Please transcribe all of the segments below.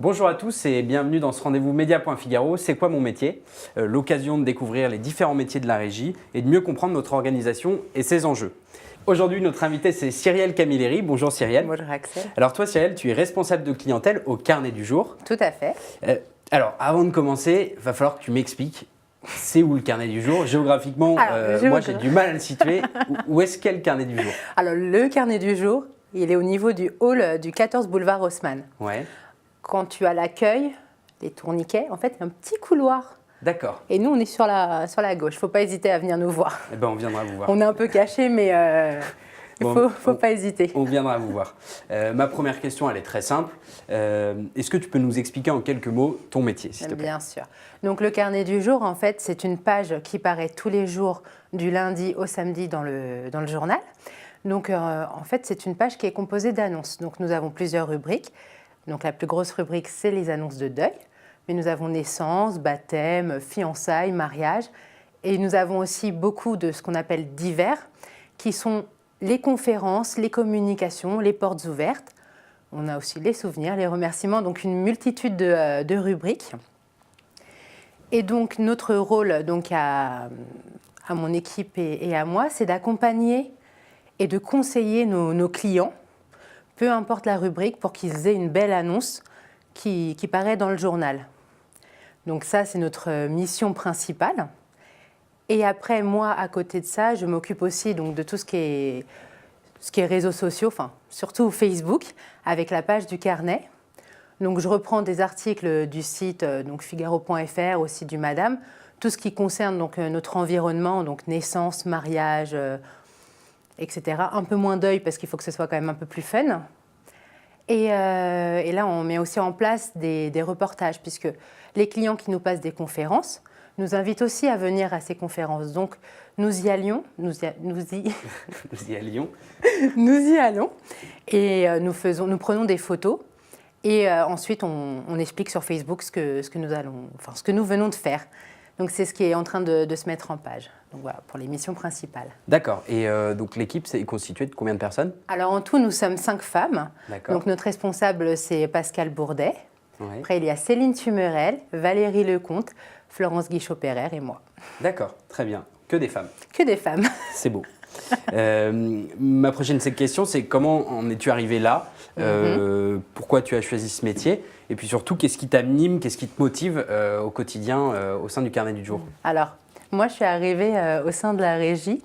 Bonjour à tous et bienvenue dans ce rendez-vous Média.Figaro. C'est quoi mon métier? L'occasion de découvrir les différents métiers de la régie et de mieux comprendre notre organisation et ses enjeux. Aujourd'hui, notre invité, c'est Cyrielle Camilleri. Bonjour Cyrielle. Bonjour Axel. Alors toi Cyrielle, tu es responsable de clientèle au Carnet du Jour. Tout à fait. Alors avant de commencer, il va falloir que tu m'expliques, c'est où le Carnet du Jour? Géographiquement, moi j'ai du mal à le situer. Où est-ce qu'est le Carnet du Jour? Alors le Carnet du Jour, il est au niveau du hall du 14 boulevard Haussmann. Ouais. Quand tu as l'accueil, les tourniquets, en fait, il y a un petit couloir. D'accord. Et nous, on est sur la gauche. Il ne faut pas hésiter à venir nous voir. Eh ben, on viendra vous voir. On est un peu cachés, mais il ne faut pas hésiter. On viendra vous voir. Ma première question, elle est très simple. Est-ce que tu peux nous expliquer en quelques mots ton métier, s'il te plaît? Bien sûr. Donc le Carnet du Jour, en fait, c'est une page qui paraît tous les jours du lundi au samedi dans le journal. Donc en fait, c'est une page qui est composée d'annonces. Donc nous avons plusieurs rubriques. Donc la plus grosse rubrique, c'est les annonces de deuil. Mais nous avons naissance, baptême, fiançailles, mariage. Et nous avons aussi beaucoup de ce qu'on appelle divers, qui sont les conférences, les communications, les portes ouvertes. On a aussi les souvenirs, les remerciements, donc une multitude de rubriques. Et donc notre rôle donc à mon équipe et à moi, c'est d'accompagner et de conseiller nos clients, peu importe la rubrique, pour qu'ils aient une belle annonce qui paraît dans le journal. Donc ça, c'est notre mission principale. Et après, moi, à côté de ça, je m'occupe aussi donc, de tout ce qui est réseaux sociaux, enfin, surtout Facebook, avec la page du carnet. Donc je reprends des articles du site donc figaro.fr, aussi du Madame, tout ce qui concerne donc, notre environnement, donc naissance, mariage, etc. Un peu moins deuil parce qu'il faut que ce soit quand même un peu plus fun. Et là, on met aussi en place des reportages puisque les clients qui nous passent des conférences nous invitent aussi à venir à ces conférences. Donc, nous y allions, nous y allons et nous prenons des photos et ensuite on explique sur Facebook ce que nous venons de faire. Donc, c'est ce qui est en train de se mettre en page. Donc, voilà, pour les missions principales. D'accord. Et donc, l'équipe, c'est constituée de combien de personnes? Alors, en tout, nous sommes 5 femmes. D'accord. Donc, notre responsable, c'est Pascal Bourdet. Ouais. Après, il y a Céline Tumerel, Valérie Lecomte, Florence Guichot-Pérer et moi. D'accord. Très bien. Que des femmes. Que des femmes. C'est beau. Ma prochaine question, c'est comment en es-tu arrivée là? Pourquoi tu as choisi ce métier? Et puis surtout, qu'est-ce qui t'anime, qu'est-ce qui te motive au quotidien au sein du Carnet du Jour? Alors, moi, je suis arrivée au sein de la régie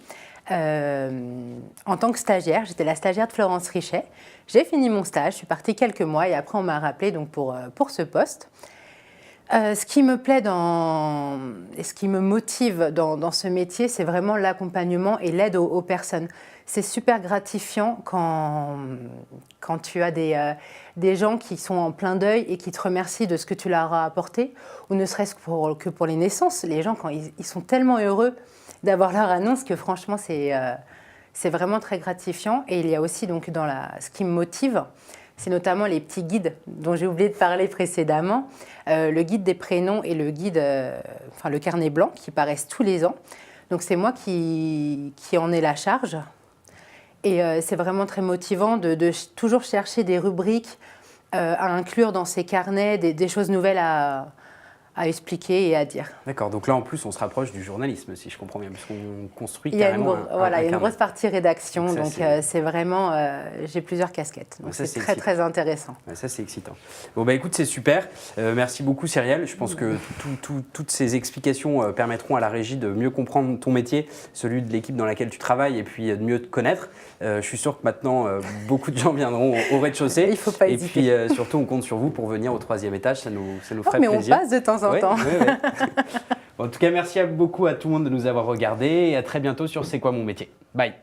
en tant que stagiaire. J'étais la stagiaire de Florence Richet. J'ai fini mon stage, je suis partie quelques mois et après, on m'a rappelée donc, pour ce poste. Ce qui me plaît et ce qui me motive dans ce métier, c'est vraiment l'accompagnement et l'aide aux personnes. C'est super gratifiant quand tu as des gens qui sont en plein deuil et qui te remercient de ce que tu leur as apporté, ou ne serait-ce que pour les naissances. Les gens, quand ils sont tellement heureux d'avoir leur annonce que franchement, c'est vraiment très gratifiant. Et il y a aussi donc ce qui me motive, c'est notamment les petits guides dont j'ai oublié de parler précédemment, le guide des prénoms et le carnet blanc qui paraissent tous les ans. Donc c'est moi qui en ai la charge. Et c'est vraiment très motivant de toujours chercher des rubriques à inclure dans ces carnets, des choses nouvelles à expliquer et à dire. D'accord, donc là en plus on se rapproche du journalisme, si je comprends bien, parce qu'on construit il y a carrément il y a une grosse partie rédaction, donc c'est vraiment, j'ai plusieurs casquettes, donc ça, c'est très intéressant. Ça c'est excitant. Bon bah écoute, c'est super, merci beaucoup Cyrielle, je pense que toutes ces explications permettront à la régie de mieux comprendre ton métier, celui de l'équipe dans laquelle tu travailles et puis de mieux te connaître. Je suis sûr que maintenant beaucoup de gens viendront au rez-de-chaussée. Il ne faut pas hésiter. Et puis surtout on compte sur vous pour venir au 3e étage, ça nous ferait mais plaisir. On passe de temps en temps. Ouais. En tout cas, merci beaucoup à tout le monde de nous avoir regardés et à très bientôt sur C'est quoi mon métier. Bye.